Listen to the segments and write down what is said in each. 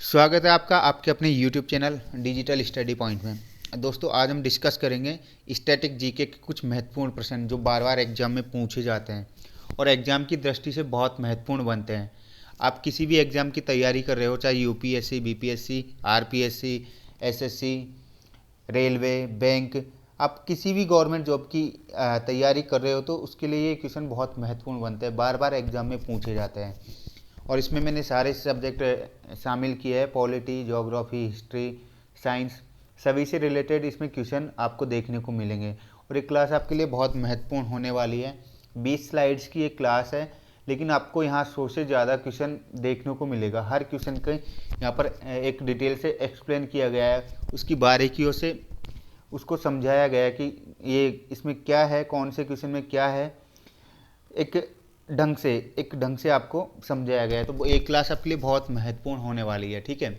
स्वागत है आपका आपके अपने YouTube channel digital study point में। दोस्तों, आज हम डिस्कस करेंगे स्टैटिक जीके के कुछ महत्वपूर्ण प्रश्न जो बार बार एग्जाम में पूछे जाते हैं और एग्जाम की दृष्टि से बहुत महत्वपूर्ण बनते हैं। आप किसी भी एग्जाम की तैयारी कर रहे हो, चाहे UPSC, BPSC, RPSC, SSC, railway, bank, आप किसी भी गवर्नमेंट जॉब की तैयारी कर रहे हो तो उसके लिए ये क्वेश्चन बहुत महत्वपूर्ण बनते हैं, बार बार एग्जाम में पूछे जाते हैं। और इसमें मैंने सारे सब्जेक्ट शामिल किए हैं, पॉलिटी, ज्योग्राफी, हिस्ट्री, साइंस, सभी से रिलेटेड इसमें क्वेश्चन आपको देखने को मिलेंगे। और ये क्लास आपके लिए बहुत महत्वपूर्ण होने वाली है। 20 स्लाइड्स की एक क्लास है, लेकिन आपको यहाँ 100 से ज़्यादा क्वेश्चन देखने को मिलेगा। हर क्वेश्चन के यहाँ पर एक डिटेल से एक्सप्लेन किया गया है, उसकी बारीकियों से उसको समझाया गया है कि ये इसमें क्या है, कौन से क्वेश्चन में क्या है, एक ढंग से आपको समझाया गया है। तो वो एक क्लास आपके लिए बहुत महत्वपूर्ण होने वाली है। ठीक है,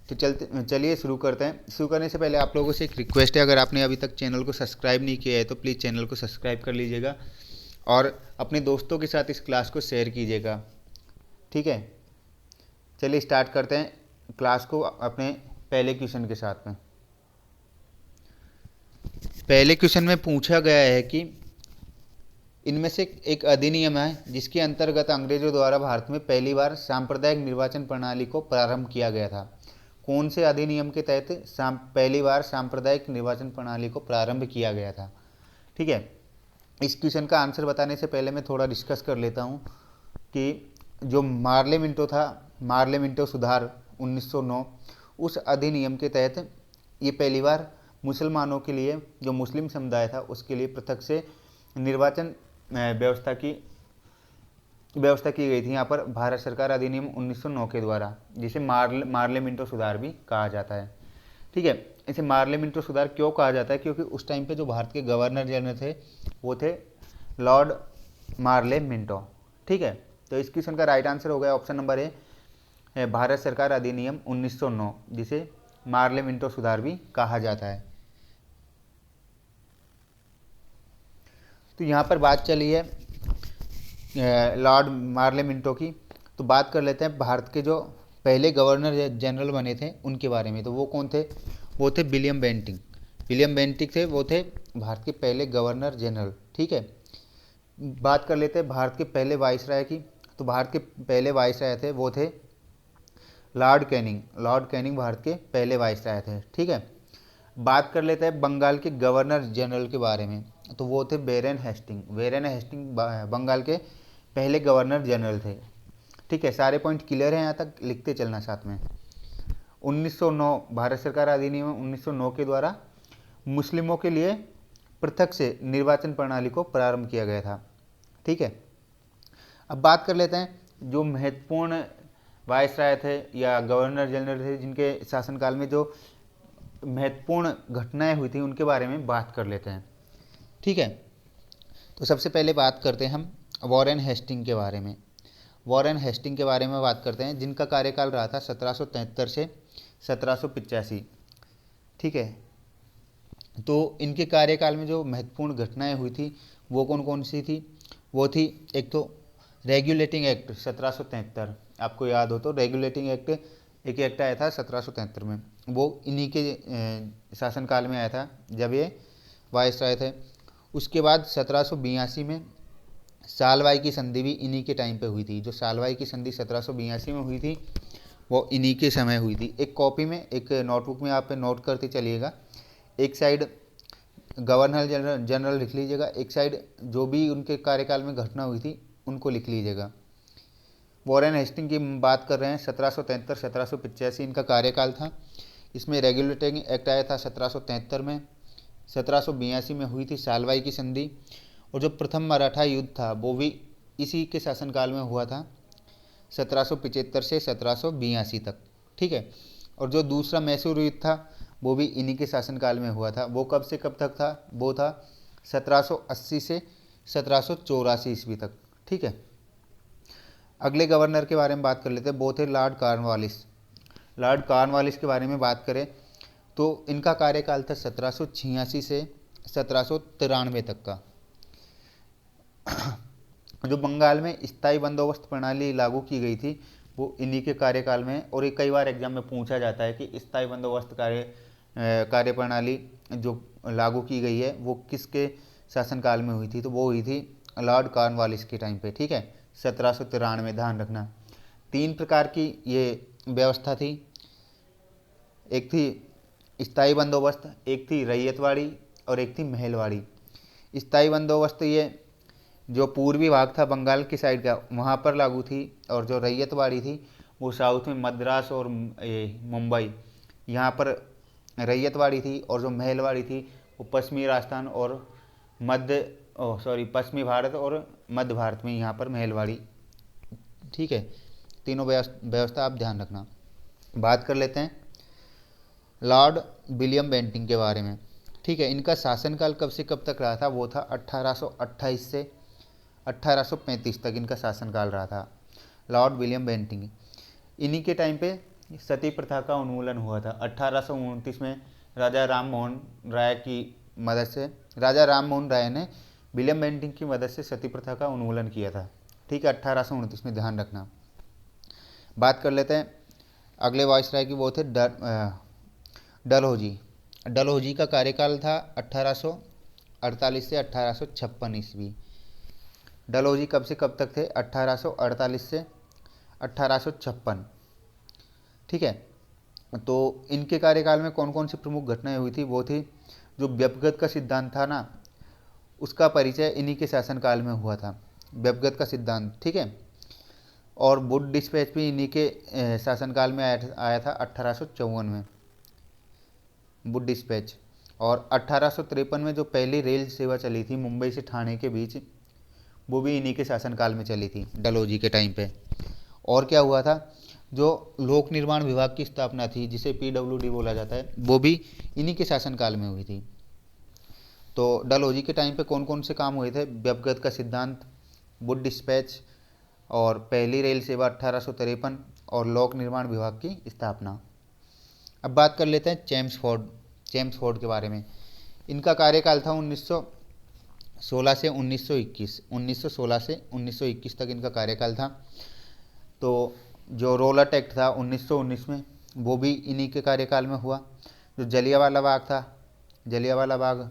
तो चलिए शुरू करते हैं। शुरू करने से पहले आप लोगों से एक रिक्वेस्ट है, अगर आपने अभी तक चैनल को सब्सक्राइब नहीं किया है तो प्लीज़ चैनल को सब्सक्राइब कर लीजिएगा और अपने दोस्तों के साथ इस क्लास को शेयर कीजिएगा। ठीक है, चलिए स्टार्ट करते हैं क्लास को अपने पहले क्वेश्चन के साथ में। पहले क्वेश्चन में पूछा गया है कि इनमें से एक अधिनियम है जिसके अंतर्गत अंग्रेजों द्वारा भारत में पहली बार सांप्रदायिक निर्वाचन प्रणाली को प्रारंभ किया गया था। कौन से अधिनियम के तहत पहली बार सांप्रदायिक निर्वाचन प्रणाली को प्रारंभ किया गया था? ठीक है, इस क्वेश्चन का आंसर बताने से पहले मैं थोड़ा डिस्कस कर लेता हूँ कि जो मार्लेमिंटो था, मार्लेमिंटो सुधार 1909, उस अधिनियम के तहत ये पहली बार मुसलमानों के लिए, जो मुस्लिम समुदाय था उसके लिए पृथक से निर्वाचन व्यवस्था की गई थी यहाँ पर भारत सरकार अधिनियम 1909 के द्वारा, जिसे मार्लेमिंटो सुधार भी कहा जाता है। ठीक है, इसे मार्लेमिंटो सुधार क्यों कहा जाता है? क्योंकि उस टाइम पे जो भारत के गवर्नर जनरल थे वो थे लॉर्ड मार्लेमिंटो। ठीक है, तो इस क्वेश्चन का राइट आंसर हो गया ऑप्शन नंबर ए, भारत सरकार अधिनियम 1909, जिसे मार्लेमिंटो सुधार भी कहा जाता है। तो यहाँ पर बात चली है लॉर्ड मार्लेमिंटो की, तो बात कर लेते हैं भारत के जो पहले गवर्नर जनरल बने थे उनके बारे में। तो वो कौन थे? वो थे विलियम बेंटिंक। विलियम बेंटिंक थे, वो थे भारत के पहले गवर्नर जनरल। ठीक है, बात कर लेते हैं भारत के पहले वाइसराय की। तो भारत के पहले वाइसराय थे वो थे Lord Canning. Lord Canning Bharat के पहले वाइसराय थे। ठीक है, बात कर लेते हैं बंगाल के गवर्नर जनरल के बारे में। तो वो थे Warren Hasting. Warren Hasting Bengal के पहले गवर्नर जनरल थे। ठीक है, सारे पॉइंट क्लियर हैं यहाँ तक? लिखते चलना साथ में। 1909 भारत सरकार अधिनियम 1909 के द्वारा मुस्लिमों के लिए पृथक से निर्वाचन प्रणाली को प्रारंभ किया गया था। ठीक है, अब बात कर लेते हैं जो महत्वपूर्ण वायसराय थे या गवर्नर जनरल थे जिनके शासनकाल में जो महत्वपूर्ण घटनाएं हुई थी उनके बारे में बात कर लेते हैं। ठीक है, तो सबसे पहले बात करते हैं हम वॉरेन हेस्टिंग के बारे में। वॉरेन हेस्टिंग के बारे में बात करते हैं, जिनका कार्यकाल रहा था 1773 से 1785। ठीक है, तो इनके कार्यकाल में जो महत्वपूर्ण घटनाएं हुई थी वो कौन कौन सी थी? वो थी एक तो रेगुलेटिंग एक्ट 1773, आपको याद हो तो रेगुलेटिंग एक्ट, एक एक्ट आया था 1773 में, वो इन्हीं के शासनकाल में आया था जब ये वायसराय थे। उसके बाद 1782 में सालवाई की संधि भी इन्हीं के टाइम पे हुई थी। जो सालवाई की संधि 1782 में हुई थी वो इन्हीं के समय हुई थी। एक कॉपी में, एक नोटबुक में आप नोट करते चलिएगा। एक साइड गवर्नर जनरल लिख लीजिएगा, एक साइड जो भी उनके कार्यकाल में घटना हुई थी उनको लिख लीजिएगा। वॉरेन हेस्टिंग की बात कर रहे हैं, 1773-1785 इनका कार्यकाल था। इसमें रेगुलेटिंग एक्ट आया था 1773 में। 1782 में हुई थी सालवाई की संधि, और जो प्रथम मराठा युद्ध था वो भी इसी के शासनकाल में हुआ था 1775 से 1782 तक। ठीक है, और जो दूसरा मैसूर युद्ध था वो भी इन्हीं के शासनकाल में हुआ था। वो कब से कब तक था? वो था 1780 से 1784 ईस्वी तक। ठीक है, अगले गवर्नर के बारे में बात कर लेते हैं, वो थे लॉर्ड कॉर्नवालिस। लॉर्ड कॉर्नवालिस के बारे में बात करें तो इनका कार्यकाल था 1786 से 1793 तक का। जो बंगाल में स्थायी बंदोबस्त प्रणाली लागू की गई थी वो इन्हीं के कार्यकाल में। और ये कई बार एग्जाम में पूछा जाता है कि स्थायी बंदोबस्त कार्यप्रणाली जो लागू की गई है वो किसके शासनकाल में हुई थी, तो वो हुई थी लॉर्ड कॉर्नवालिस के टाइम पे। ठीक है, 1793, ध्यान रखना। 3 प्रकार की ये व्यवस्था थी, एक थी स्थायी बंदोबस्त, एक थी रैयतवाड़ी और एक थी महलवाड़ी। स्थायी बंदोबस्त ये जो पूर्वी भाग था बंगाल की साइड का वहाँ पर लागू थी, और जो रैयतवाड़ी थी वो साउथ में मद्रास और मुंबई यहाँ पर रैयतवाड़ी थी। और जो महलवाड़ी थी वो पश्चिमी राजस्थान और पश्चिमी भारत और मध्य भारत में यहाँ पर महलवाड़ी। ठीक है, तीनों व्यवस्था आप ध्यान रखना। बात कर लेते हैं लॉर्ड विलियम बेंटिंग के बारे में। ठीक है, इनका शासनकाल कब से कब तक रहा था, वो था 1828 से 1835 तक इनका शासनकाल रहा था, लॉर्ड विलियम बेंटिंग। इन्हीं के टाइम पे सती प्रथा का उन्मूलन हुआ था। 1829 में राजा राम मोहन राय ने विलियम बेंटिंग की मदद से सती प्रथा का उन्मूलन किया था। ठीक है, 1829 में, ध्यान रखना। बात कर लेते हैं अगले वाइसराय की, वो थे डलहौजी। डलहौजी का कार्यकाल था 1848 से 1856 ईस्वी। डलहौजी कब से कब तक थे, 1848 से 1856। ठीक है, तो इनके कार्यकाल में कौन कौन सी प्रमुख घटनाएं हुई थी, वो थी जो व्यपगत का सिद्धांत था ना, उसका परिचय इन्हीं के शासनकाल में हुआ था, व्यपगत का सिद्धांत। ठीक है, और वुड डिस्पैच भी इन्हीं के शासनकाल में आया था 1854 में, वुड डिस्पैच। और 1853 में जो पहली रेल सेवा चली थी मुंबई से ठाणे के बीच, वो भी इन्हीं के शासनकाल में चली थी, डलहौजी के टाइम पे। और क्या हुआ था, जो लोक निर्माण विभाग की स्थापना थी जिसे PWD बोला जाता है, वो भी इन्हीं के शासनकाल में हुई थी। तो डलहौजी के टाइम पे कौन कौन से काम हुए थे, व्यपगत का सिद्धांत, वुड डिस्पैच और पहली रेल सेवा 1853 और लोक निर्माण विभाग की स्थापना। अब बात कर लेते हैं चेम्सफोर्ड के बारे में। इनका कार्यकाल था 1916 से 1921, 1916 से 1921 तक इनका कार्यकाल था। तो जो रोलट एक्ट था 1919 में, वो भी इन्हीं के कार्यकाल में हुआ। जो जलियांवाला बाग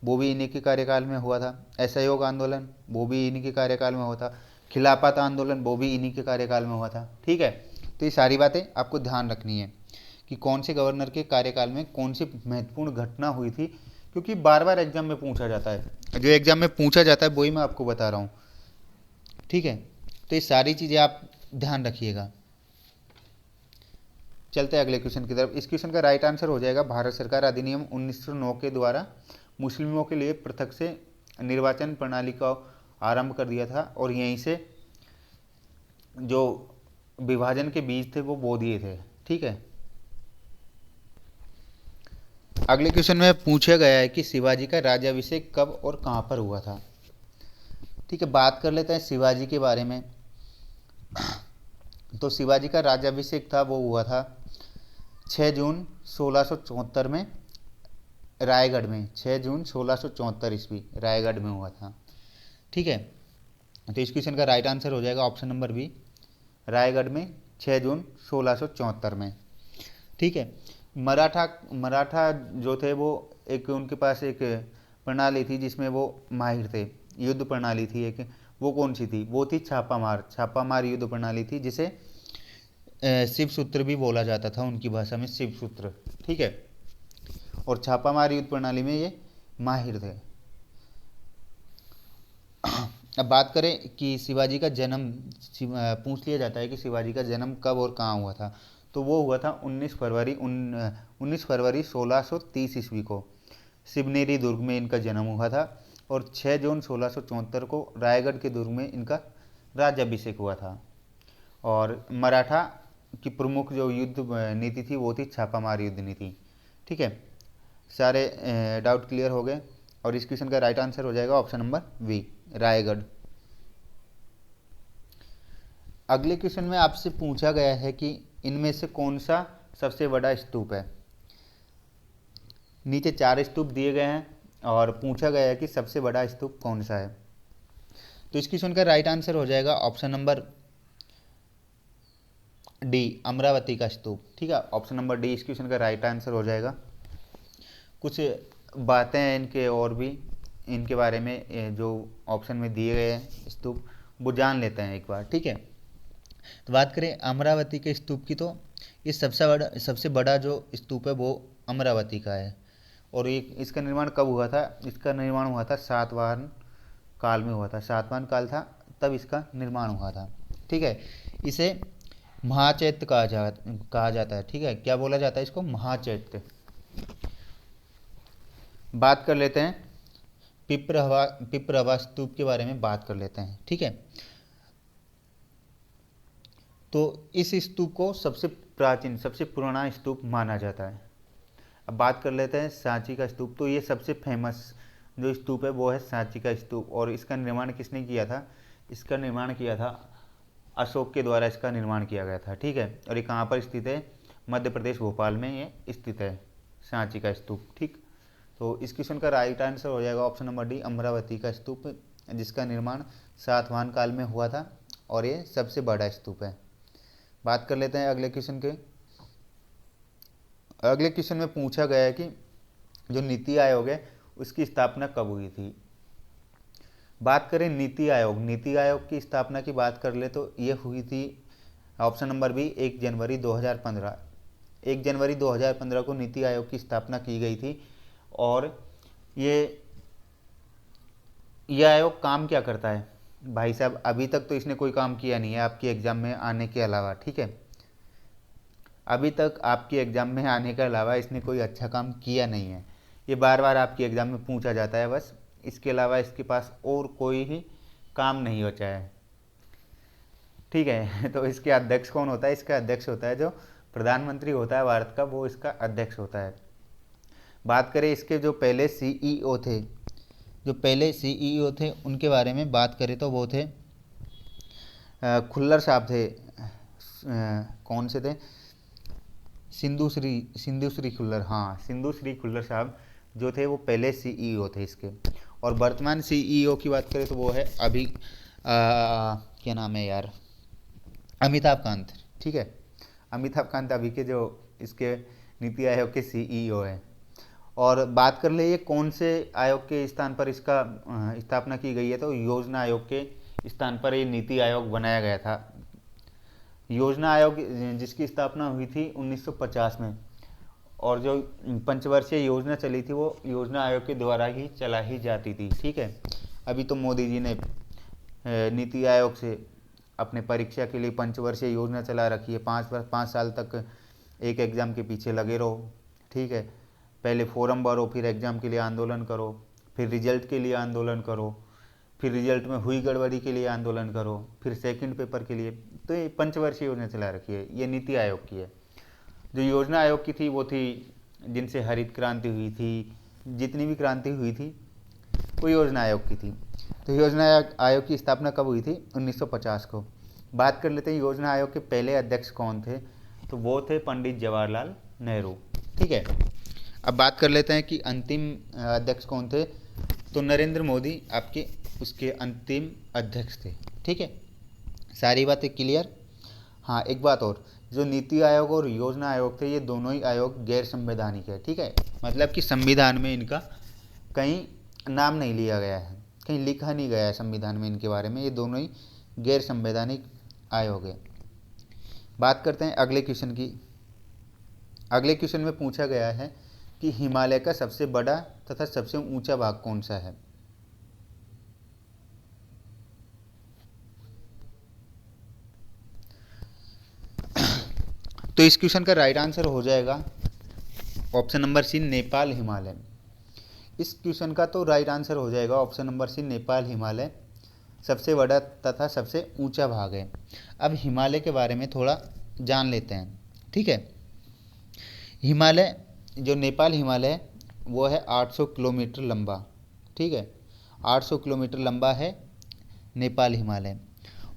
वो भी इन्हीं के कार्यकाल में हुआ था। असहयोग आंदोलन वो भी इन्हीं के कार्यकाल में हुआ था। खिलाफत आंदोलन वो भी इन्हीं के कार्यकाल में हुआ था। ठीक है, तो ये सारी बातें आपको ध्यान रखनी है कि कौन से गवर्नर के कार्यकाल में कौन सी महत्वपूर्ण घटना हुई थी, क्योंकि बार बार एग्जाम में पूछा जाता है, जो एग्जाम में पूछा जाता है वही मैं आपको बता रहा हूँ। ठीक है, तो ये सारी चीज़ें आप ध्यान रखिएगा। चलते हैं अगले क्वेश्चन की तरफ। इस क्वेश्चन का राइट आंसर हो जाएगा भारत सरकार अधिनियम 1909 के द्वारा मुस्लिमों के लिए पृथक से निर्वाचन प्रणाली का आरंभ कर दिया था, और यहीं से जो विभाजन के बीज थे वो बो दिए थे। ठीक है, अगले क्वेश्चन में पूछा गया है कि शिवाजी का राज्याभिषेक कब और कहाँ पर हुआ था। ठीक है, बात कर लेते हैं शिवाजी के बारे में। तो शिवाजी का राज्याभिषेक था वो हुआ था 6 जून 1674 में रायगढ़ में, 6 जून 1674 ईस्वी रायगढ़ में हुआ था। ठीक है, तो इस क्वेश्चन का राइट आंसर हो जाएगा ऑप्शन नंबर बी, रायगढ़ में 6 जून 1674 में। ठीक है, मराठा जो थे वो एक उनके पास एक प्रणाली थी जिसमें वो माहिर थे, युद्ध प्रणाली थी एक, वो कौन सी थी, वो थी छापामार युद्ध प्रणाली थी, जिसे शिव सूत्र भी बोला जाता था उनकी भाषा में, शिव सूत्र। ठीक है, और छापामार युद्ध प्रणाली में ये माहिर थे। अब बात करें कि शिवाजी का जन्म, पूछ लिया जाता है कि शिवाजी का जन्म कब और कहाँ हुआ था, तो वो हुआ था 19 फरवरी 1630 ईस्वी को शिवनेरी दुर्ग में इनका जन्म हुआ था, और 6 जून 1674 को रायगढ़ के दुर्ग में इनका राज्याभिषेक हुआ था। और मराठा की प्रमुख जो युद्ध नीति थी वो थी छापामार युद्ध नीति। ठीक है, सारे डाउट क्लियर हो गए, और इस क्वेश्चन का राइट आंसर हो जाएगा ऑप्शन नंबर बी, रायगढ़। अगले क्वेश्चन में आपसे पूछा गया है कि इनमें से कौन सा सबसे बड़ा स्तूप है। नीचे 4 स्तूप दिए गए हैं और पूछा गया है कि सबसे बड़ा स्तूप कौन सा है। तो इस क्वेश्चन का राइट आंसर हो जाएगा ऑप्शन नंबर डी, अमरावती का स्तूप। ठीक है, ऑप्शन नंबर डी इस क्वेश्चन का राइट आंसर हो जाएगा। कुछ बातें हैं इनके और भी, इनके बारे में जो ऑप्शन में दिए गए हैं स्तूप, वो जान लेते हैं एक बार। ठीक है, तो बात करें अमरावती के स्तूप की, तो ये सबसे बड़ा जो स्तूप है वो अमरावती का है। और ये इसका निर्माण कब हुआ था? इसका निर्माण हुआ था सातवाहन काल में हुआ था। सातवाहन काल था तब इसका निर्माण हुआ था। ठीक है, इसे महाचैत्य कहा जाता है। ठीक है, क्या बोला जाता है इसको? महाचैत्य। बात कर लेते हैं पिपरहवा स्तूप के बारे में बात कर लेते हैं। ठीक है, तो इस स्तूप को सबसे प्राचीन, सबसे पुराना स्तूप माना जाता है। अब बात कर लेते हैं सांची का स्तूप। तो ये सबसे फेमस जो स्तूप है वो है सांची का स्तूप। और इसका निर्माण किसने किया था? इसका निर्माण किया था अशोक के द्वारा, इसका निर्माण किया गया था। ठीक है, और ये कहाँ पर स्थित है? मध्य प्रदेश, भोपाल में ये स्थित है सांची का स्तूप। ठीक, तो इस क्वेश्चन का राइट आंसर हो जाएगा ऑप्शन नंबर डी, अमरावती का स्तूप, जिसका निर्माण सातवाहन काल में हुआ था और ये सबसे बड़ा स्तूप है। बात कर लेते हैं अगले क्वेश्चन के। अगले क्वेश्चन में पूछा गया है कि जो नीति आयोग है उसकी स्थापना कब हुई थी। बात करें नीति आयोग की स्थापना की बात कर ले तो ये हुई थी ऑप्शन नंबर बी 1 जनवरी 2015। 1 जनवरी 2015 को नीति आयोग की स्थापना की गई थी। और ये आयोग काम क्या करता है भाई साहब? अभी तक तो इसने कोई काम किया नहीं है आपके एग्ज़ाम में आने के अलावा। ठीक है, अभी तक आपके एग्ज़ाम में आने के अलावा इसने कोई अच्छा काम किया नहीं है। ये बार बार आपके एग्ज़ाम में पूछा जाता है बस, इसके अलावा इसके पास और कोई ही काम नहीं बचा है। ठीक है, तो इसके अध्यक्ष कौन होता है? इसका अध्यक्ष होता है जो प्रधानमंत्री होता है भारत का, वो इसका अध्यक्ष होता है। बात करें इसके जो पहले सीईओ थे, उनके बारे में बात करें तो वो थे खुल्लर साहब थे। कौन से थे? सिंधु श्री खुल्लर। हाँ, सिंधु श्री खुल्लर साहब जो थे वो पहले सीईओ थे इसके। और वर्तमान सीईओ की बात करें तो वो है अभी क्या नाम है यार? अमिताभ कांत। ठीक है, अमिताभ कांत अभी के जो इसके नीति आयोग के सीईओ हैं। और बात कर ले ये कौन से आयोग के स्थान पर इसका स्थापना की गई है, तो योजना आयोग के स्थान पर ये नीति आयोग बनाया गया था। योजना आयोग जिसकी स्थापना हुई थी 1950 में, और जो पंचवर्षीय योजना चली थी वो योजना आयोग के द्वारा ही चलाई जाती थी। ठीक है, अभी तो मोदी जी ने नीति आयोग से अपने परीक्षा के लिए पंचवर्षीय योजना चला रखी है। 5 साल तक एक एग्ज़ाम के पीछे लगे रहो। ठीक है, पहले फॉर्म भरो, फिर एग्ज़ाम के लिए आंदोलन करो, फिर रिजल्ट के लिए आंदोलन करो, फिर रिजल्ट में हुई गड़बड़ी के लिए आंदोलन करो, फिर सेकंड पेपर के लिए। तो ये पंचवर्षीय योजना चला रखी है, ये नीति आयोग की है। जो योजना आयोग की थी वो थी जिनसे हरित क्रांति हुई थी, जितनी भी क्रांति हुई थी वो योजना आयोग की थी। तो योजना आयोग की स्थापना कब हुई थी? 1950 को। बात कर लेते हैं योजना आयोग के पहले अध्यक्ष कौन थे, तो वो थे पंडित जवाहरलाल नेहरू। ठीक है, अब बात कर लेते हैं कि अंतिम अध्यक्ष कौन थे, तो नरेंद्र मोदी आपके उसके अंतिम अध्यक्ष थे। ठीक है, सारी बातें क्लियर? हाँ, एक बात और, जो नीति आयोग और योजना आयोग थे ये दोनों ही आयोग गैर संवैधानिक है। ठीक है, मतलब कि संविधान में इनका कहीं नाम नहीं लिया गया है, कहीं लिखा नहीं गया है संविधान में इनके बारे में। ये दोनों ही गैर संवैधानिक आयोग है। बात करते हैं अगले क्वेश्चन की। अगले क्वेश्चन में पूछा गया है कि हिमालय का सबसे बड़ा तथा सबसे ऊंचा भाग कौन सा है? तो इस क्वेश्चन का राइट आंसर हो जाएगा option number C, Nepal Himalaya. इस क्वेश्चन का तो राइट आंसर हो जाएगा option number C, Nepal Himalaya सबसे बड़ा तथा सबसे ऊंचा भाग है। अब हिमालय के बारे में थोड़ा जान लेते हैं। ठीक है, हिमालय जो नेपाल हिमालय है वो है 800 किलोमीटर लंबा। ठीक है, 800 किलोमीटर लंबा है नेपाल हिमालय।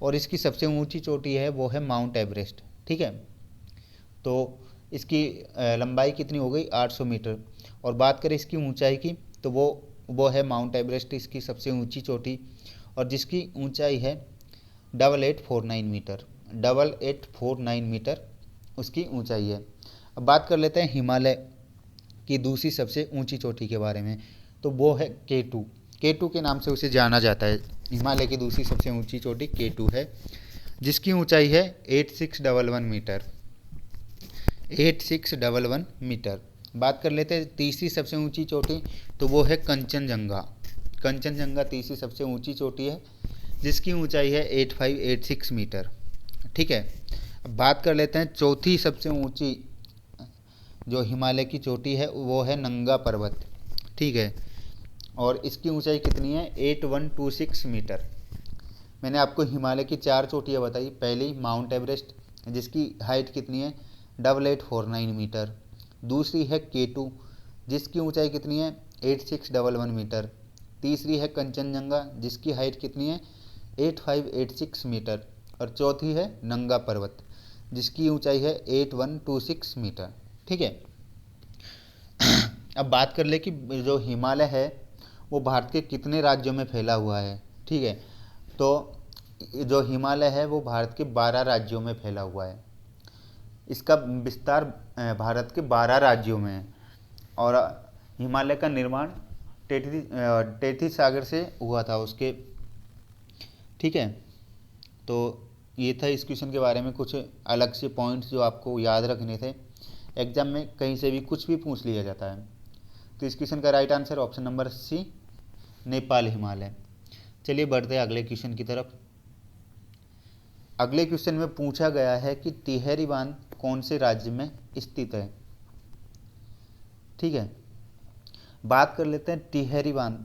और इसकी सबसे ऊंची चोटी है वो है माउंट एवरेस्ट। ठीक है, तो इसकी लंबाई कितनी हो गई? 800 मीटर। और बात करें इसकी ऊंचाई की तो वो है माउंट एवरेस्ट, इसकी सबसे ऊंची चोटी, और जिसकी ऊंचाई है 8849 मीटर। 8849 मीटर उसकी ऊंचाई है। अब बात कर लेते हैं हिमालय की दूसरी सबसे ऊंची चोटी के बारे में, तो वो है K2। K2 के नाम से उसे जाना जाता है। हिमालय की दूसरी सबसे ऊंची चोटी K2 है, जिसकी ऊंचाई है 8611 मीटर, 8611 मीटर। बात कर लेते हैं तीसरी सबसे ऊंची चोटी, तो वो है कंचनजंगा। कंचनजंगा तीसरी सबसे ऊंची चोटी है, जिसकी ऊंचाई है 8586 मीटर। ठीक है। अब बात कर लेते हैं चौथी सबसे ऊंची जो हिमालय की चोटी है, वो है नंगा पर्वत। ठीक है, और इसकी ऊंचाई कितनी है? 8126 मीटर। मैंने आपको हिमालय की 4 चोटियाँ बताई। पहली माउंट एवरेस्ट, जिसकी हाइट कितनी है? 8849 मीटर। दूसरी है K2, जिसकी ऊंचाई कितनी है? 8611 मीटर। तीसरी है कंचनजंगा, जिसकी हाइट कितनी है? 8586 मीटर। और चौथी है नंगा पर्वत, जिसकी ऊंचाई है 8126 मीटर। ठीक है। अब बात कर ले कि जो हिमालय है वो भारत के कितने राज्यों में फैला हुआ है। ठीक है, तो जो हिमालय है वो भारत के 12 राज्यों में फैला हुआ है। इसका विस्तार भारत के 12 राज्यों में है। और हिमालय का निर्माण टेथी सागर से हुआ था उसके। ठीक है, तो ये था इस क्वेश्चन के बारे में कुछ अलग से पॉइंट्स जो आपको याद रखने थे। एग्जाम में कहीं से भी कुछ भी पूछ लिया जाता है। तो इस क्वेश्चन का right answer option number C, Nepal Himalaya. चलिए बढ़ते हैं अगले क्वेश्चन की तरफ। अगले क्वेश्चन में पूछा गया है कि टिहरी बांध कौन से राज्य में स्थित है। ठीक है, बात कर लेते हैं टिहरी बांध।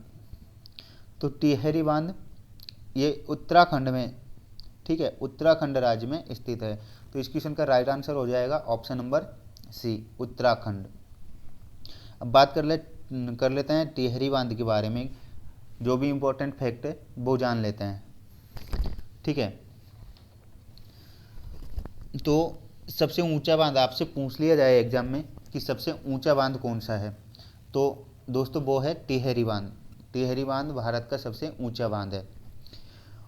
तो टिहरी बांध ये उत्तराखंड में, ठीक है, उत्तराखंड राज्य में स्थित है। तो इस क्वेश्चन का राइट आंसर हो जाएगा ऑप्शन नंबर सी, उत्तराखंड। अब बात कर लेते हैं टिहरी बांध के बारे में। जो भी इम्पोर्टेंट फैक्ट है वो जान लेते हैं। ठीक है, तो सबसे ऊंचा बांध आपसे पूछ लिया जाए एग्जाम में कि सबसे ऊंचा बांध कौन सा है, तो दोस्तों वो है टिहरी बांध। टिहरी बांध भारत का सबसे ऊंचा बांध है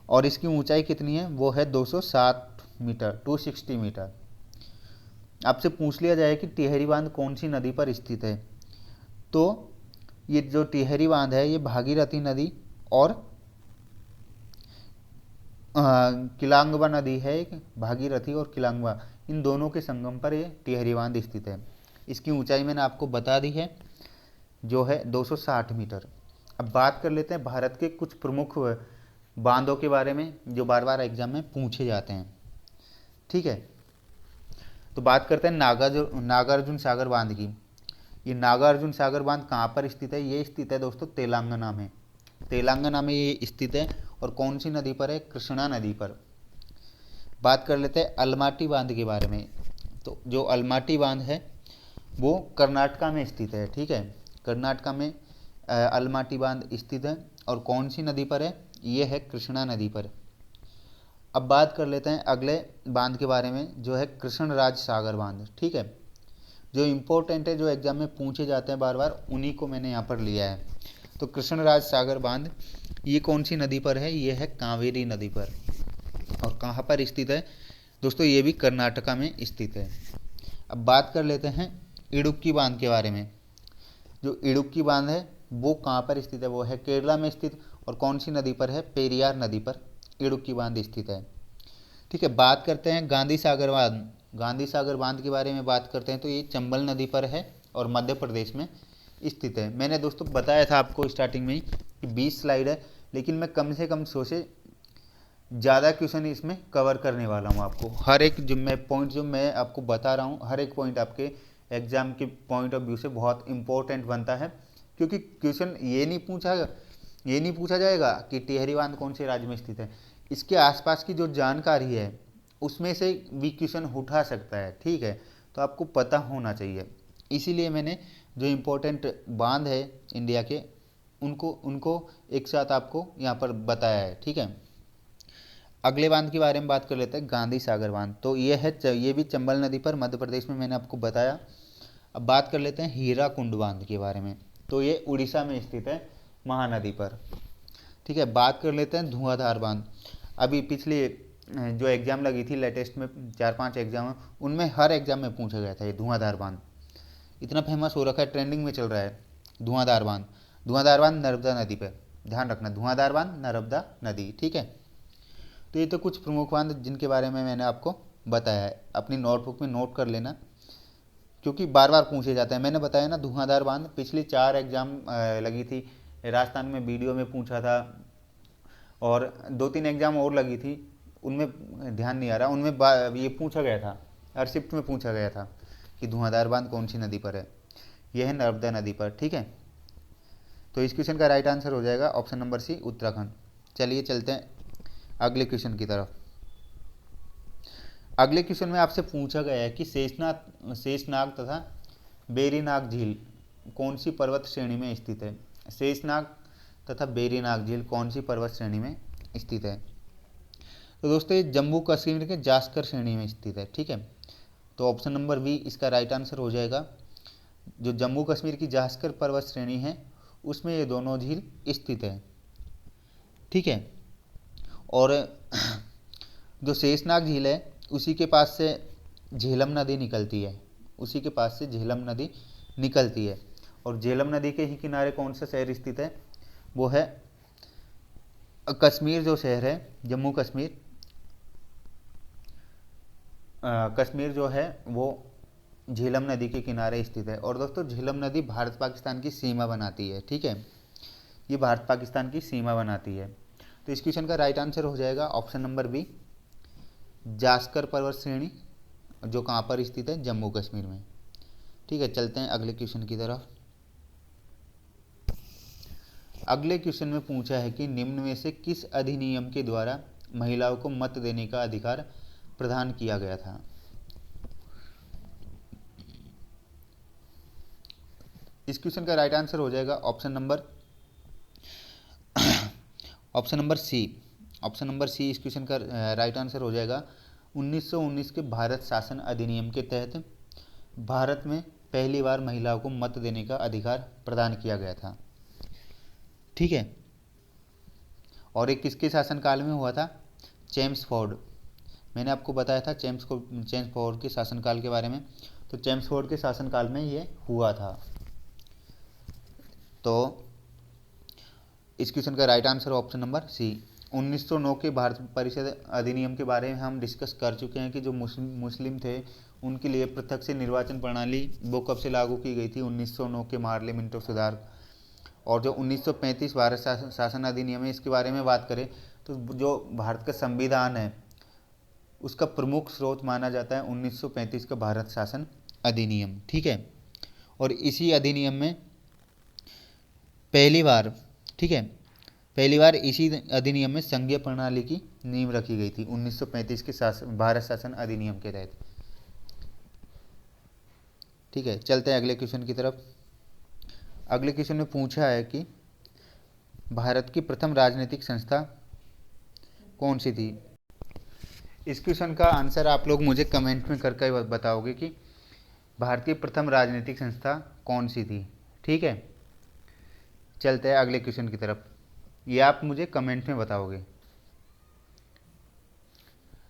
और इसकी ऊंचाई कितनी है? वो है 260 मीटर, 260 मीटर। आपसे पूछ लिया जाए कि टिहरी बांध कौन सी नदी पर स्थित है, तो ये जो टिहरी बांध है ये भागीरथी नदी और किलांगवा नदी है एक, भागीरथी और किलांगवा, इन दोनों के संगम पर ये टिहरी बांध स्थित है। इसकी ऊंचाई मैंने आपको बता दी है, जो है 260 मीटर। अब बात कर लेते हैं भारत के कुछ प्रमुख बांधों के बारे में जो बार बार एग्जाम में पूछे जाते हैं। ठीक है, तो बात करते हैं नागार्जुन सागर बांध की। ये नागार्जुन सागर बांध कहाँ पर स्थित है? ये स्थित है दोस्तों तेलंगाना में। तेलंगाना में ये स्थित है और कौन सी नदी पर है? कृष्णा नदी पर। बात कर लेते हैं अलमाटी बांध के बारे में। तो जो अलमाटी बांध है वो कर्नाटका में स्थित है। ठीक है, कर्नाटका में अलमाटी बांध स्थित है और कौन सी नदी पर है? ये है कृष्णा नदी पर। अब बात कर लेते हैं अगले बांध के बारे में, जो है कृष्णराज सागर बांध। ठीक है, जो इम्पोर्टेंट है, जो एग्जाम में पूछे जाते हैं बार बार, उन्हीं को मैंने यहाँ पर लिया है। तो कृष्णराज सागर बांध ये कौन सी नदी पर है? ये है कावेरी नदी पर। और कहाँ पर स्थित है दोस्तों? ये भी कर्नाटका में स्थित है। अब बात कर लेते हैं इडुक्की बांध के बारे में। जो इडुक्की बांध है वो कहाँ पर स्थित है? वो है केरला में स्थित और कौन सी नदी पर है? पेरियार नदी पर इडुक्की बांध स्थित है। ठीक है, बात करते हैं गांधी सागर बांध। गांधी सागर बांध के बारे में बात करते हैं तो ये चंबल नदी पर है और मध्य प्रदेश में स्थित है। मैंने दोस्तों बताया था आपको स्टार्टिंग में ही कि 20 स्लाइड है, लेकिन मैं कम से कम 100 से ज़्यादा क्वेश्चन इसमें कवर करने वाला हूँ। आपको हर एक जो मैं आपको बता रहा हूँ, हर एक पॉइंट आपके एग्जाम के पॉइंट ऑफ व्यू से बहुत इंपॉर्टेंट बनता है, क्योंकि क्वेश्चन ये नहीं पूछा जाएगा कि टिहरी बांध कौन से राज्य में स्थित है। इसके आसपास की जो जानकारी है उसमें से भी क्वेश्चन उठा सकता है। ठीक है, तो आपको पता होना चाहिए। इसीलिए मैंने जो इम्पोर्टेंट बांध है इंडिया के उनको एक साथ आपको यहाँ पर बताया है। ठीक है, अगले बांध के बारे में बात कर लेते हैं, गांधी सागर बांध। तो ये भी चंबल नदी पर मध्य प्रदेश में, मैंने आपको बताया। अब बात कर लेते हैं हीराकुंड बांध के बारे में। तो ये उड़ीसा में स्थित है, महानदी पर। ठीक है, बात कर लेते हैं धुआंधार बांध। अभी पिछले जो एग्ज़ाम लगी थी लेटेस्ट में 4-5 एग्ज़ाम, उनमें हर एग्ज़ाम में पूछा गया था ये धुआंधार बांध। इतना फेमस हो रखा है, ट्रेंडिंग में चल रहा है धुआंधार बांध। धुआंधार बांध नर्मदा नदी पर, ध्यान रखना, धुआंधार बांध नर्मदा नदी, ठीक है। तो ये तो कुछ प्रमुख बांध जिनके बारे में मैंने आपको बताया है, अपनी नोटबुक में नोट कर लेना, क्योंकि बार बार पूछे जाते हैं। मैंने बताया ना, धुआंधार बांध पिछली 4 एग्ज़ाम लगी थी, राजस्थान में वीडियो में पूछा था, और 2-3 एग्ज़ाम और लगी थी, उनमें ध्यान नहीं आ रहा, उनमें ये पूछा गया था, अर्शिप्ट में पूछा गया था कि धुआंधार बांध कौन सी नदी पर है। यह है नर्मदा नदी पर, ठीक है। तो इस क्वेश्चन का राइट आंसर हो जाएगा ऑप्शन नंबर सी, उत्तराखंड। चलिए चलते हैं अगले क्वेश्चन की तरफ। अगले क्वेश्चन में आपसे पूछा गया है कि शेषनाग तथा बेरीनाग झील कौन सी पर्वत श्रेणी में स्थित है। शेषनाग तथा बेरीनाग झील कौन सी पर्वत श्रेणी में स्थित है। तो दोस्तों ये जम्मू कश्मीर के जास्कर श्रेणी में स्थित है, ठीक है। तो ऑप्शन नंबर बी इसका राइट आंसर हो जाएगा। जो जम्मू कश्मीर की जास्कर पर्वत श्रेणी है उसमें ये दोनों झील स्थित है, ठीक है। और जो शेषनाग झील है उसी के पास से झेलम नदी निकलती है, उसी के पास से झेलम नदी निकलती है। और झेलम नदी के ही किनारे कौन सा शहर स्थित है, वो है कश्मीर। जो शहर है जम्मू कश्मीर, कश्मीर जो है वो झेलम नदी के किनारे स्थित है। और दोस्तों झेलम नदी भारत पाकिस्तान की सीमा बनाती है, ठीक है। ये भारत पाकिस्तान की सीमा बनाती है। तो इस क्वेश्चन का राइट आंसर हो जाएगा ऑप्शन नंबर बी, जास्कर पर्वत श्रेणी, जो कहाँ पर स्थित है, जम्मू कश्मीर में, ठीक है। चलते हैं अगले क्वेश्चन की तरफ। अगले क्वेश्चन में पूछा है कि निम्न में से किस अधिनियम के द्वारा महिलाओं को मत देने का अधिकार प्रदान किया गया था। इस क्वेश्चन का राइट आंसर हो जाएगा option number C. Option number C इस क्वेश्चन का राइट आंसर हो जाएगा। 1919 के भारत शासन अधिनियम के तहत भारत में पहली बार महिलाओं को मत देने का अधिकार प्रदान किया गया था, ठीक है। और एक किसके शासनकाल में हुआ था, चेम्सफोर्ड। मैंने आपको बताया था चेम्सफोर्ड के शासनकाल के बारे में। तो चेम्सफोर्ड के शासनकाल में ये हुआ था। तो इस क्वेश्चन का right answer option number C. 1909 के भारत परिषद अधिनियम के बारे में हम डिस्कस कर चुके हैं कि जो मुस्लिम थे उनके लिए पृथक से निर्वाचन प्रणाली वो कब से लागू की गई थी, 1909 के मार्ले मिंटो सुधार। और जो 1935 भारत शासन अधिनियम है, इसके बारे में बात करें तो जो भारत का संविधान है उसका प्रमुख स्रोत माना जाता है 1935 का भारत शासन अधिनियम, ठीक है। और इसी अधिनियम में पहली बार, ठीक है, पहली बार इसी अधिनियम में संघीय प्रणाली की नींव रखी गई थी 1935 के भारत शासन अधिनियम के तहत, ठीक है। चलते हैं अगले क्वेश्चन की तरफ। अगले क्वेश्चन में पूछा है कि भारत की प्रथम राजनीतिक संस्था कौन सी थी। इस क्वेश्चन का आंसर आप लोग मुझे कमेंट में करके बताओगे कि भारत की प्रथम राजनीतिक संस्था कौन सी थी, ठीक है। चलते हैं अगले क्वेश्चन की तरफ, ये आप मुझे कमेंट में बताओगे।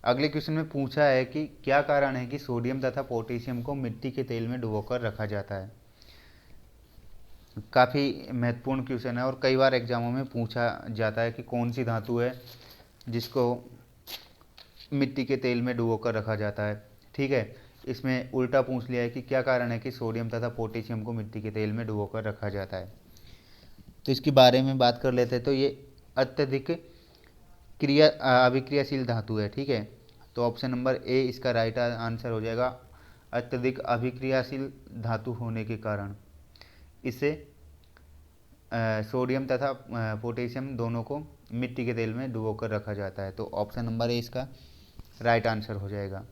अगले क्वेश्चन में पूछा है कि क्या कारण है कि सोडियम तथा पोटेशियम को मिट्टी के तेल में डुबोकर रखा जाता है। काफ़ी महत्वपूर्ण क्वेश्चन है और कई बार एग्जामों में पूछा जाता है कि कौन सी धातु है जिसको मिट्टी के तेल में डुबोकर रखा जाता है, ठीक है। इसमें उल्टा पूछ लिया है कि क्या कारण है कि सोडियम तथा पोटेशियम को मिट्टी के तेल में डुबोकर रखा जाता है। तो इसके बारे में बात कर लेते हैं। तो ये अत्यधिक अभिक्रियाशील धातु है, ठीक है। तो ऑप्शन नंबर ए इसका राइट आंसर हो जाएगा। अत्यधिक अभिक्रियाशील धातु होने के कारण इसे सोडियम तथा पोटेशियम दोनों को मिट्टी के तेल में डुबोकर रखा जाता है। तो ऑप्शन नंबर ए इसका राइट आंसर हो जाएगा।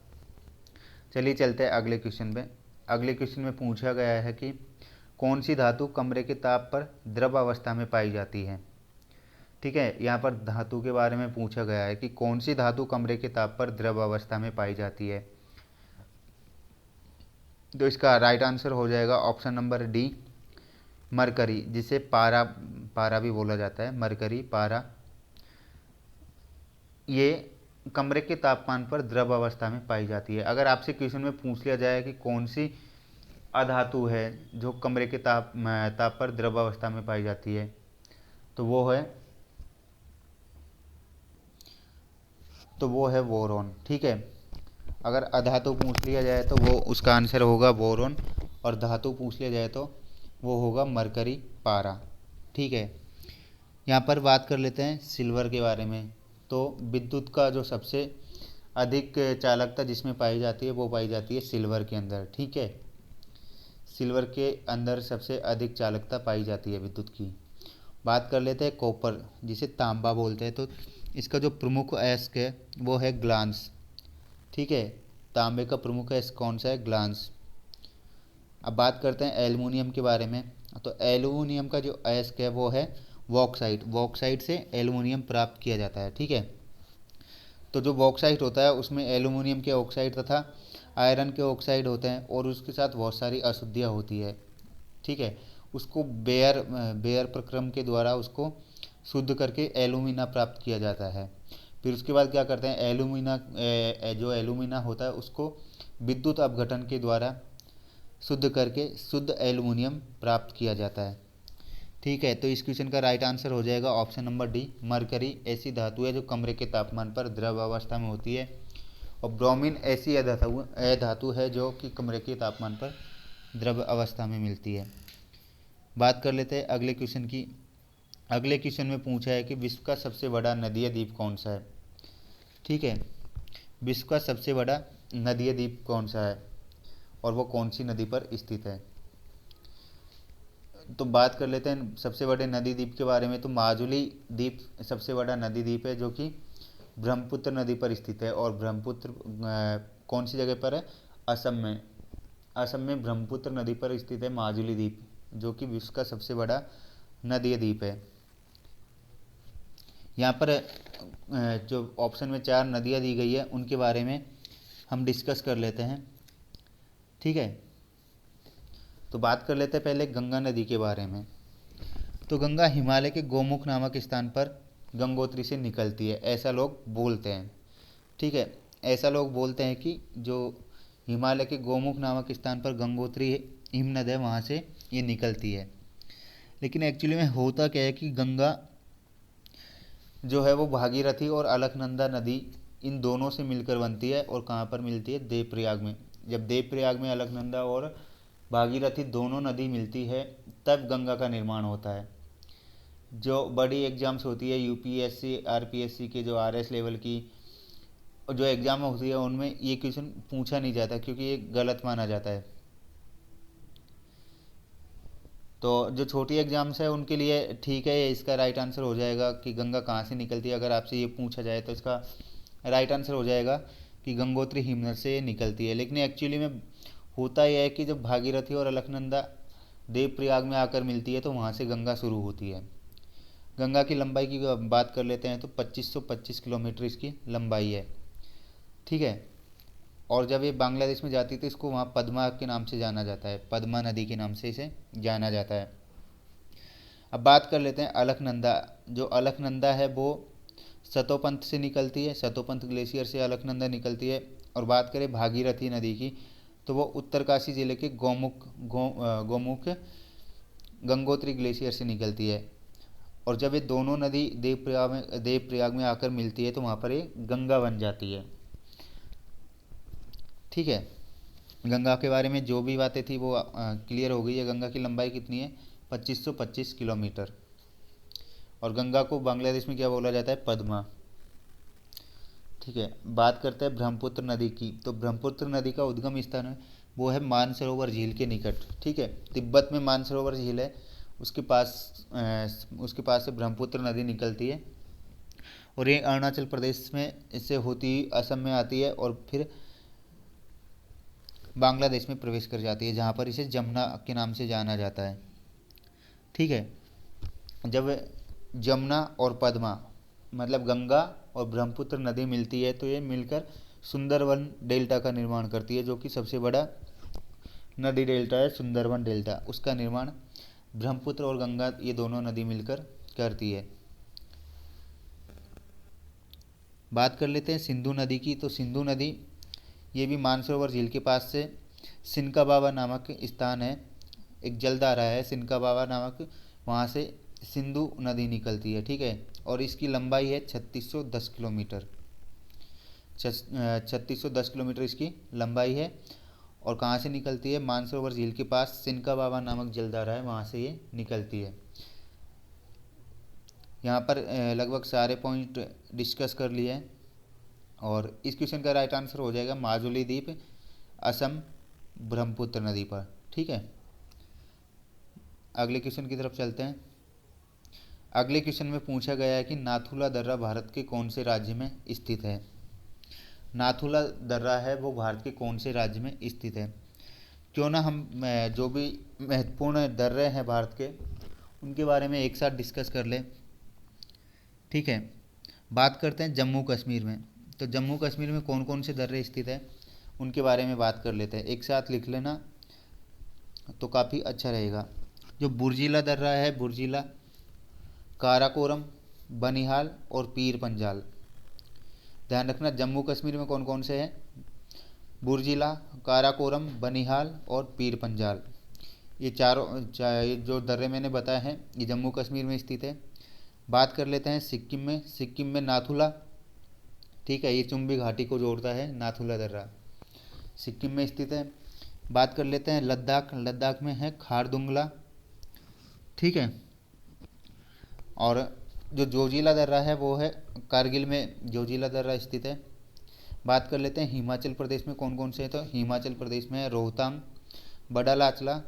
चलिए चलते हैं अगले क्वेश्चन पे। अगले क्वेश्चन में पूछा गया है कि कौन सी धातु कमरे के ताप पर द्रव अवस्था में पाई जाती है, ठीक है। यहाँ पर धातु के बारे में पूछा गया है कि कौन सी धातु कमरे के ताप पर द्रव अवस्था में पाई जाती है। तो इसका राइट आंसर हो जाएगा ऑप्शन नंबर डी, मरकरी, जिसे पारा भी बोला जाता है। मरकरी, पारा, ये कमरे के तापमान पर द्रव अवस्था में पाई जाती है। अगर आपसे क्वेश्चन में पूछ लिया जाए कि कौन सी अधातु है जो कमरे के ताप पर द्रव अवस्था में पाई जाती है, तो वो है बोरॉन। ठीक है, अगर अधातु पूछ लिया जाए तो वो उसका आंसर होगा बोरॉन, और धातु पूछ लिया जाए तो वो होगा मरकरी, पारा। ठीक है, यहाँ पर बात कर लेते हैं सिल्वर के बारे में। तो विद्युत का जो सबसे अधिक चालकता जिसमें पाई जाती है वो पाई जाती है सिल्वर के अंदर। ठीक है, सिल्वर के अंदर सबसे अधिक चालकता पाई जाती है विद्युत की। बात कर लेते हैं कॉपर, जिसे तांबा बोलते हैं। तो इसका जो प्रमुख अयस्क है वो है ग्लांस। ठीक है, तांबे का प्रमुख अयस्क कौन सा है? ग्लांस। अब बात करते हैं एल्युमिनियम के बारे में। तो एल्युमिनियम का जो अयस्क है वो है बॉक्साइट। बॉक्साइट से एल्युमिनियम प्राप्त किया जाता है। ठीक है, तो जो बॉक्साइट होता है उसमें एल्युमिनियम के ऑक्साइड तथा आयरन के ऑक्साइड होते हैं, और उसके साथ बहुत सारी अशुद्धियाँ होती है। ठीक है, उसको बेयर प्रक्रम के द्वारा उसको शुद्ध करके एल्यूमिना प्राप्त किया जाता है। फिर उसके बाद क्या करते हैं, जो एल्यूमिना होता है उसको विद्युत अपघटन के द्वारा शुद्ध करके शुद्ध एल्युमिनियम प्राप्त किया जाता है। ठीक है, तो इस क्वेश्चन का राइट आंसर हो जाएगा ऑप्शन नंबर डी, मरकरी ऐसी धातु है जो कमरे के तापमान पर द्रव अवस्था में होती है, और ब्रोमीन ऐसी अधातु है जो कि कमरे के तापमान पर द्रव अवस्था में मिलती है। बात कर लेते हैं अगले क्वेश्चन की। अगले क्वेश्चन में पूछा है कि विश्व का सबसे बड़ा नदीय द्वीप कौन सा है। ठीक है, विश्व का सबसे बड़ा नदीय द्वीप कौन सा है और वो कौन सी नदी पर स्थित है। तो बात कर लेते हैं सबसे बड़े नदी द्वीप के बारे में। तो माजुली द्वीप सबसे बड़ा नदी द्वीप है जो कि ब्रह्मपुत्र नदी पर स्थित है, और ब्रह्मपुत्र कौन सी जगह पर है? असम में। असम में ब्रह्मपुत्र नदी पर स्थित है माजुली द्वीप, जो कि विश्व का सबसे बड़ा नदीय द्वीप है। यहाँ पर जो ऑप्शन में 4 नदियाँ दी गई है उनके बारे में हम डिस्कस कर लेते हैं। ठीक है, तो बात कर लेते हैं पहले गंगा नदी के बारे में। तो गंगा हिमालय के गोमुख नामक स्थान पर गंगोत्री से निकलती है, ऐसा लोग बोलते हैं। ठीक है, ऐसा लोग बोलते हैं कि जो हिमालय के गोमुख नामक स्थान पर गंगोत्री हिमनद है वहाँ से ये निकलती है। लेकिन एक्चुअली में होता क्या है कि गंगा जो है वो भागीरथी और अलकनंदा नदी इन दोनों से मिलकर बनती है, और कहाँ पर मिलती है? देवप्रयाग में। जब देवप्रयाग में अलकनंदा और भागीरथी दोनों नदी मिलती है तब गंगा का निर्माण होता है। जो बड़ी एग्जाम्स होती है यूपीएससी आरपीएससी के, जो आरएस लेवल की जो एग्ज़ाम होती है उनमें ये क्वेश्चन पूछा नहीं जाता, क्योंकि ये गलत माना जाता है। तो जो छोटी एग्जाम्स है उनके लिए ठीक है, इसका राइट आंसर हो जाएगा कि गंगा कहाँ से निकलती है। अगर आपसे ये पूछा जाए तो इसका राइट आंसर हो जाएगा कि गंगोत्री हिमनद से निकलती है। लेकिन एक्चुअली में होता यह है कि जब भागीरथी और अलकनंदा देवप्रयाग में आकर मिलती है तो वहाँ से गंगा शुरू होती है। गंगा की लंबाई की बात कर लेते हैं तो 2525 किलोमीटर इसकी लंबाई है। ठीक है, और जब ये बांग्लादेश में जाती है तो इसको वहाँ पद्मा के नाम से जाना जाता है, पद्मा नदी के नाम से इसे जाना जाता है। अब बात कर लेते हैं अलकनंदा। जो अलकनंदा है वो सतोपंथ से निकलती है, सतोपंथ ग्लेशियर से अलकनंदा निकलती है। और बात करें भागीरथी नदी की तो वो उत्तरकाशी जिले के गोमुख गंगोत्री ग्लेशियर से निकलती है। और जब ये दोनों नदी देवप्रयाग में आकर मिलती है तो वहाँ पर ये गंगा बन जाती है। ठीक है, गंगा के बारे में जो भी बातें थी वो क्लियर हो गई है। गंगा की लंबाई कितनी है? 2525 किलोमीटर। और गंगा को बांग्लादेश में क्या बोला जाता है? पद्मा। ठीक है, बात करते हैं ब्रह्मपुत्र नदी की। तो ब्रह्मपुत्र नदी का उद्गम स्थान है वो है मानसरोवर झील के निकट। ठीक है, तिब्बत में मानसरोवर झील है, उसके पास से ब्रह्मपुत्र नदी निकलती है, और ये अरुणाचल प्रदेश में इससे होती असम में आती है और फिर बांग्लादेश में प्रवेश कर जाती है, जहाँ पर इसे जमुना के नाम से जाना जाता है। ठीक है, जब जमुना और पद्मा मतलब गंगा और ब्रह्मपुत्र नदी मिलती है तो ये मिलकर सुंदरवन डेल्टा का निर्माण करती है, जो कि सबसे बड़ा नदी डेल्टा है सुंदरवन डेल्टा। उसका निर्माण ब्रह्मपुत्र और गंगा ये दोनों नदी मिलकर करती है। बात कर लेते हैं सिंधु नदी की। तो सिंधु नदी ये भी मानसरोवर झील के पास से सिनका बाबा नामक स्थान है, एक जलधारा है सिनका बाबा नामक, वहाँ से सिंधु नदी निकलती है, ठीक है। और इसकी लंबाई है 3610 किलोमीटर, 3610 किलोमीटर इसकी लंबाई है। और कहाँ से निकलती है? मानसरोवर झील के पास सिनका बाबा नामक जलधारा है, वहाँ से ये निकलती है। यहाँ पर लगभग सारे पॉइंट डिस्कस कर लिए हैं। और इस क्वेश्चन का राइट आंसर हो जाएगा माजुली द्वीप, असम, ब्रह्मपुत्र नदी पर, ठीक है। अगले क्वेश्चन की तरफ चलते हैं। अगले क्वेश्चन में पूछा गया है कि नाथुला दर्रा भारत के कौन से राज्य में स्थित है? नाथुला दर्रा है वो भारत के कौन से राज्य में स्थित है? क्यों ना हम जो भी महत्वपूर्ण दर्रे हैं भारत के, उनके बारे में एक साथ डिस्कस कर लें, ठीक है। बात करते हैं जम्मू कश्मीर में। तो जम्मू कश्मीर में कौन कौन से दर्रे स्थित है, उनके बारे में बात कर लेते हैं। एक साथ लिख लेना तो काफ़ी अच्छा रहेगा। जो बुर्जिला दर्रा है, बुर्जिला, काराकोरम, बनिहाल और पीर पंजाल। ध्यान रखना जम्मू कश्मीर में कौन कौन से हैं? बुर्जिला, काराकोरम, बनिहाल और पीर पंजाल। ये ये जो दर्रे मैंने बताए हैं ये जम्मू कश्मीर में स्थित है। बात कर लेते हैं सिक्किम में। सिक्किम में नाथुला, ठीक है, ये चुम्बी घाटी को जोड़ता है नाथुला दर्रा, सिक्किम में स्थित है। बात कर लेते हैं लद्दाख। लद्दाख में है खारदुंगला, ठीक है। और जो जोजिला दर्रा है वो है कारगिल में जोजिला दर्रा स्थित है। बात कर लेते हैं हिमाचल प्रदेश में कौन कौन से हैं। तो हिमाचल प्रदेश में है रोहतांग, बड़ालाचला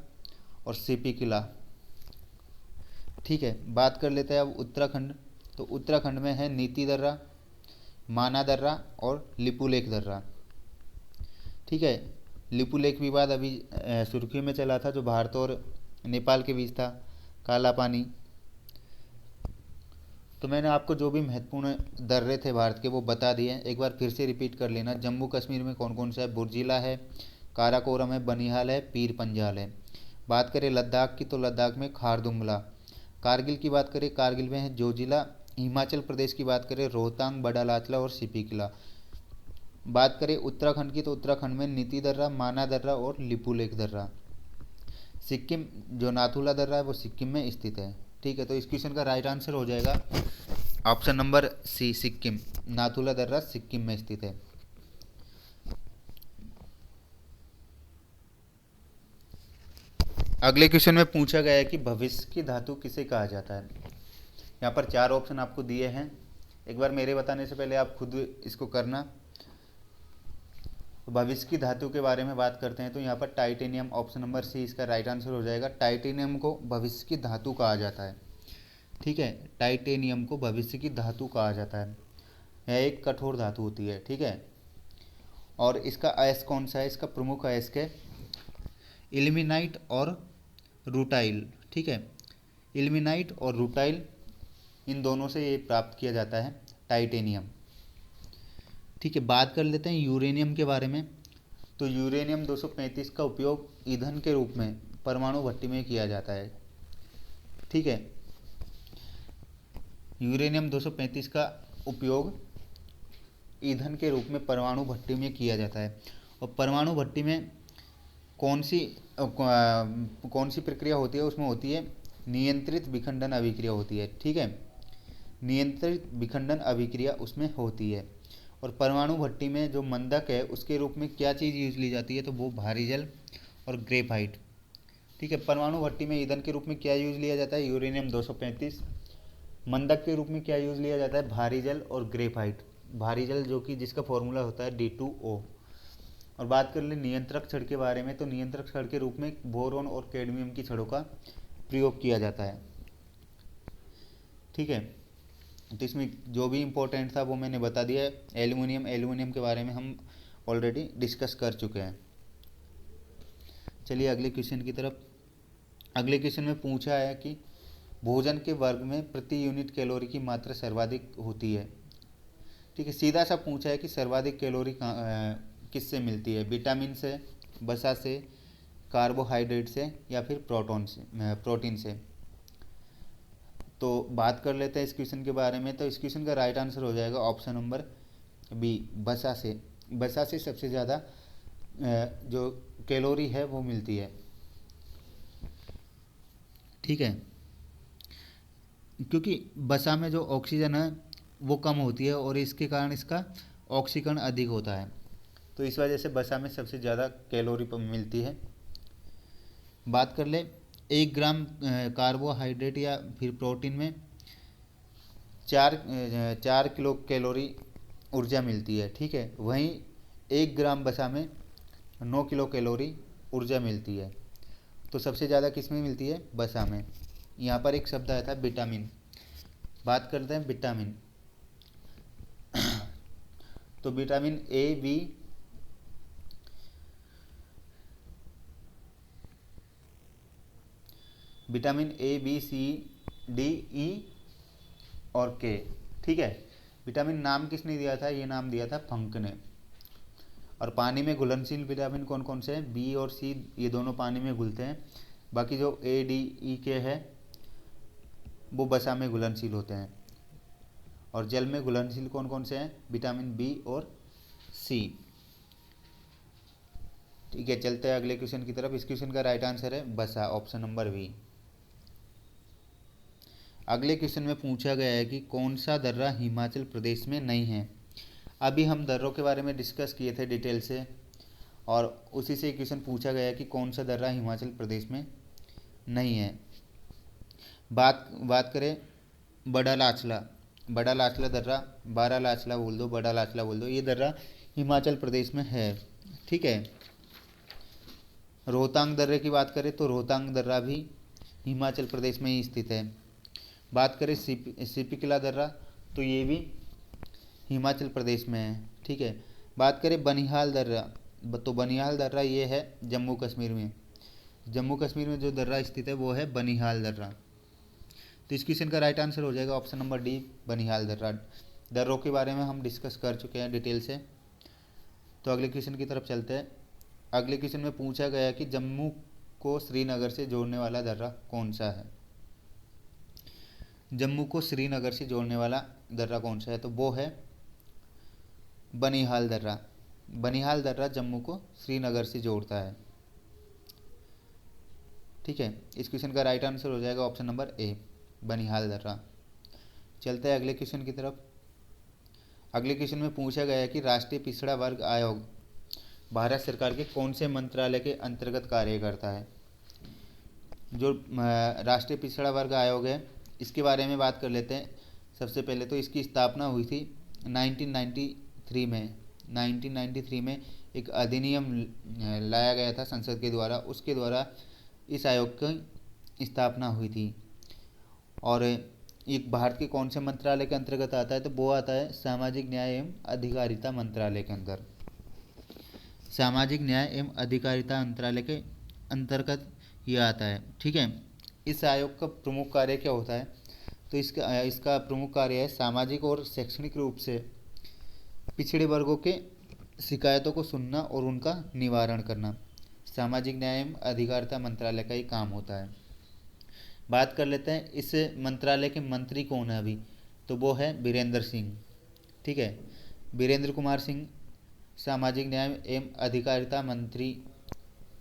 और सीपी किला, ठीक है। बात कर लेते हैं अब उत्तराखंड। तो उत्तराखंड में है नीति दर्रा, माना दर्रा और लिपुलेख दर्रा, ठीक है। लिपुलेख विवाद अभी सुर्खियों में चला था, जो भारत और नेपाल के बीच था, काला पानी। तो मैंने आपको जो भी महत्वपूर्ण दर्रे थे भारत के वो बता दिए हैं, एक बार फिर से रिपीट कर लेना। जम्मू कश्मीर में कौन कौन सा है? बुर्जिला है, काराकोरम है, बनिहाल है, पीर पंजाल है। बात करें लद्दाख की तो लद्दाख में खारदुंगला। कारगिल की बात करें, कारगिल में है जोजिला। हिमाचल प्रदेश की बात करें रोहतांग, बड़ालाचला और सीपी किला। बात करें उत्तराखंड की तो उत्तराखंड में नीति दर्रा, माना दर्रा और लिपुलेख दर्रा। सिक्किम जो नाथुला दर्रा है वो सिक्किम में स्थित है, ठीक है। तो इस क्वेश्चन का राइट आंसर हो जाएगा option number C, Sikkim. Nathula दर्रा सिक्किम में स्थित है। अगले क्वेश्चन में पूछा गया है कि भविष्य की धातु किसे कहा जाता है। यहाँ पर 4 ऑप्शन आपको दिए हैं, एक बार मेरे बताने से पहले आप खुद इसको करना। तो भविष्य की धातु के बारे में बात करते हैं तो यहाँ पर टाइटेनियम, ऑप्शन नंबर सी इसका राइट आंसर हो जाएगा। टाइटेनियम को भविष्य की धातु कहा जाता है, ठीक है। टाइटेनियम को भविष्य की धातु कहा जाता है। यह एक कठोर धातु होती है, ठीक है। और इसका अयस्क कौन सा है? इसका प्रमुख अयस्क है इल्मेनाइट और रूटाइल, ठीक है। इल्मेनाइट और रूटाइल, इन दोनों से ये प्राप्त किया जाता है टाइटेनियम, ठीक है। बात कर लेते हैं यूरेनियम के बारे में। तो यूरेनियम 235 का उपयोग ईंधन के रूप में परमाणु भट्टी में किया जाता है, ठीक है। यूरेनियम 235 का उपयोग ईंधन के रूप में परमाणु भट्टी में किया जाता है। और परमाणु भट्टी में कौन सी प्रक्रिया होती है? उसमें होती है नियंत्रित विखंडन अभिक्रिया होती है, ठीक है। नियंत्रित विखंडन अभिक्रिया उसमें होती है। और परमाणु भट्टी में जो मंदक है उसके रूप में क्या चीज़ यूज ली जाती है? तो वो भारी जल और ग्रेफाइट, ठीक है। परमाणु भट्टी में ईंधन के रूप में क्या यूज लिया जाता है? यूरेनियम 235। मंदक के रूप में क्या यूज लिया जाता है? भारी जल और ग्रेफाइट। भारी जल जो कि जिसका फॉर्मूला होता है D2O। और बात कर ले नियंत्रक छड़ के बारे में, तो नियंत्रक छड़ के रूप में बोरोन और कैडमियम की छड़ों का प्रयोग किया जाता है, ठीक है। तो इसमें जो भी इम्पोर्टेंट था वो मैंने बता दिया है। एल्यूमिनियम के बारे में हम ऑलरेडी डिस्कस कर चुके हैं। चलिए अगले क्वेश्चन की तरफ। अगले क्वेश्चन में पूछा है कि भोजन के वर्ग में प्रति यूनिट कैलोरी की मात्रा सर्वाधिक होती है, ठीक है। सीधा सा पूछा है कि सर्वाधिक कैलोरी किससे मिलती है? विटामिन से, वसा से, कार्बोहाइड्रेट से या फिर प्रोटीन से। तो बात कर लेते हैं इस क्वेश्चन के बारे में। तो इस क्वेश्चन का राइट आंसर हो जाएगा ऑप्शन नंबर बी, बसा से सबसे ज़्यादा जो कैलोरी है वो मिलती है। ठीक है, क्योंकि बसा में जो ऑक्सीजन है वो कम होती है और इसके कारण इसका ऑक्सीकरण अधिक होता है, तो इस वजह से बसा में सबसे ज़्यादा कैलोरी मिलती है। बात कर ले 1 ग्राम कार्बोहाइड्रेट या फिर प्रोटीन में 4 किलो कैलोरी ऊर्जा मिलती है। ठीक है, वहीं 1 ग्राम बसा में 9 किलो कैलोरी ऊर्जा मिलती है। तो सबसे ज़्यादा किस में मिलती है? बसा में। यहाँ पर एक शब्द आया था विटामिन, बात करते हैं विटामिन। तो vitamin A, B, vitamin A, B, C, D, E और के। ठीक है, विटामिन नाम किसने दिया था? ये नाम दिया था फंक ने। और पानी में घुलनशील विटामिन कौन कौन से हैं? बी और सी, ये दोनों पानी में घुलते हैं। बाकी जो ए, डी, ई, के है वो बसा में घुलनशील होते हैं। और जल में घुलनशील कौन कौन से हैं? विटामिन बी और सी। ठीक है, चलते हैं अगले क्वेश्चन की तरफ। इस क्वेश्चन का राइट आंसर है बसा, ऑप्शन नंबर बी। अगले क्वेश्चन में पूछा गया है कि कौन सा दर्रा हिमाचल प्रदेश में नहीं है। अभी हम दर्रों के बारे में डिस्कस किए थे डिटेल से, और उसी से क्वेश्चन पूछा गया है कि कौन सा दर्रा हिमाचल प्रदेश में नहीं है। बात करें बड़ा लाचला दर्रा, बारा लाचला बोल दो, बड़ा लाचला बोल दो, ये दर्रा हिमाचल प्रदेश में है। ठीक है, रोहतांग दर्रे की बात करें तो रोहतांग दर्रा भी हिमाचल प्रदेश में ही स्थित है। बात करें सिपिकला दर्रा, तो ये भी हिमाचल प्रदेश में है। ठीक है, बात करें बनिहाल दर्रा, तो बनिहाल दर्रा ये है जम्मू कश्मीर में। जम्मू कश्मीर में जो दर्रा स्थित है वो है बनिहाल दर्रा। तो इस क्वेश्चन का राइट आंसर हो जाएगा ऑप्शन नंबर डी, बनिहाल दर्रा। दर्रों के बारे में हम डिस्कस कर चुके हैं डिटेल से। तो अगले क्वेश्चन की तरफ चलते हैं। अगले क्वेश्चन में पूछा गया कि जम्मू को श्रीनगर से जोड़ने वाला दर्रा कौन सा है। जम्मू को श्रीनगर से जोड़ने वाला दर्रा कौन सा है? तो वो है बनिहाल दर्रा। बनिहाल दर्रा जम्मू को श्रीनगर से जोड़ता है। ठीक है, इस क्वेश्चन का राइट आंसर हो जाएगा ऑप्शन नंबर ए, बनिहाल दर्रा। चलते हैं अगले क्वेश्चन की तरफ। अगले क्वेश्चन में पूछा गया है कि राष्ट्रीय पिछड़ा वर्ग आयोग भारत सरकार के कौन से मंत्रालय के अंतर्गत कार्य करता है। जो राष्ट्रीय पिछड़ा वर्ग आयोग है, इसके बारे में बात कर लेते हैं। सबसे पहले तो इसकी स्थापना हुई थी 1993 में। 1993 में एक अधिनियम लाया गया था संसद के द्वारा, उसके द्वारा इस आयोग की स्थापना हुई थी। और एक भारत के कौन से मंत्रालय के अंतर्गत आता है? तो वो आता है सामाजिक न्याय एवं अधिकारिता मंत्रालय के अंदर। सामाजिक न्याय एवं अधिकारिता मंत्रालय के अंतर्गत यह आता है। ठीक है, इस आयोग का प्रमुख कार्य क्या होता है? तो इसका प्रमुख कार्य है सामाजिक और शैक्षणिक रूप से पिछड़े वर्गों के शिकायतों को सुनना और उनका निवारण करना। सामाजिक न्याय एवं अधिकारिता मंत्रालय का ही काम होता है। बात कर लेते हैं इस मंत्रालय के मंत्री कौन है अभी, तो वो है वीरेंद्र सिंह। ठीक है, वीरेंद्र कुमार सिंह सामाजिक न्याय एवं अधिकारिता मंत्री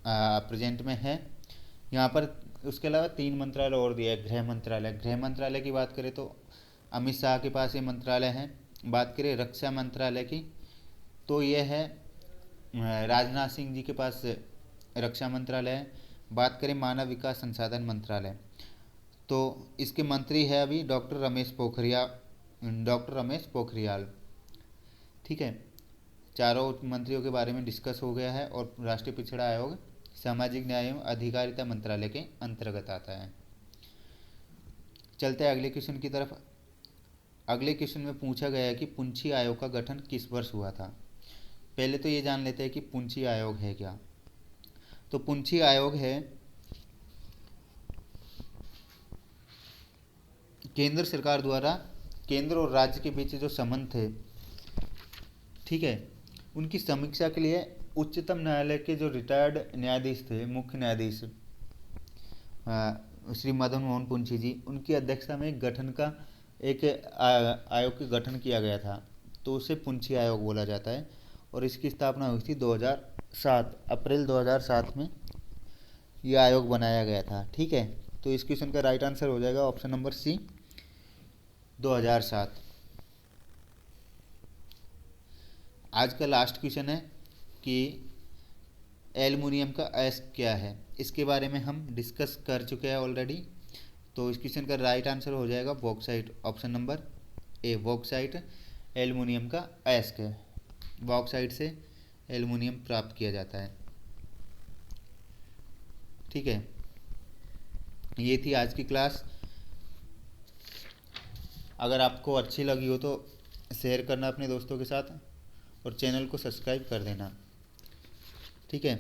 प्रेजेंट में है यहाँ पर। उसके अलावा 3 मंत्रालय और दिया है। गृह मंत्रालय की बात करें तो अमित शाह के पास ये मंत्रालय है। बात करें रक्षा मंत्रालय की, तो ये है राजनाथ सिंह जी के पास रक्षा मंत्रालय है। बात करें मानव विकास संसाधन मंत्रालय, तो इसके मंत्री है अभी डॉक्टर रमेश पोखरियाल। ठीक है, चारों मंत्रियों के बारे में डिस्कस हो गया है। और राष्ट्रीय पिछड़ा आयोग सामाजिक न्याय एवं अधिकारिता मंत्रालय के अंतर्गत आता है। चलते हैं अगले क्वेश्चन की तरफ। अगले क्वेश्चन में पूछा गया है कि पुंछी आयोग का गठन किस वर्ष हुआ था। पहले तो ये जान लेते हैं कि पुंछी आयोग है क्या। तो पुंछी आयोग है केंद्र सरकार द्वारा केंद्र और राज्य के बीच जो संबंध थे, ठीक है, उनकी समीक्षा के लिए उच्चतम न्यायालय के जो रिटायर्ड न्यायाधीश थे, मुख्य न्यायाधीश श्री मदन मोहन पुंछी जी, उनकी अध्यक्षता में एक आयोग का गठन किया गया था। तो उसे पुंछी आयोग बोला जाता है। और इसकी स्थापना हुई थी 2007, अप्रैल 2007 में ये आयोग बनाया गया था। ठीक है, तो इस क्वेश्चन का राइट आंसर हो जाएगा ऑप्शन नंबर सी, 2007। आज का लास्ट क्वेश्चन है कि एल्युमिनियम का अयस्क क्या है। इसके बारे में हम डिस्कस कर चुके हैं ऑलरेडी। तो इस क्वेश्चन का राइट आंसर हो जाएगा bauxite, option number A, bauxite aluminium का अयस्क है। बॉक्साइट से एल्युमिनियम प्राप्त किया जाता है। ठीक है, ये थी आज की क्लास। अगर आपको अच्छी लगी हो तो शेयर करना अपने दोस्तों के साथ और चैनल को सब्सक्राइब कर देना। ठीक है।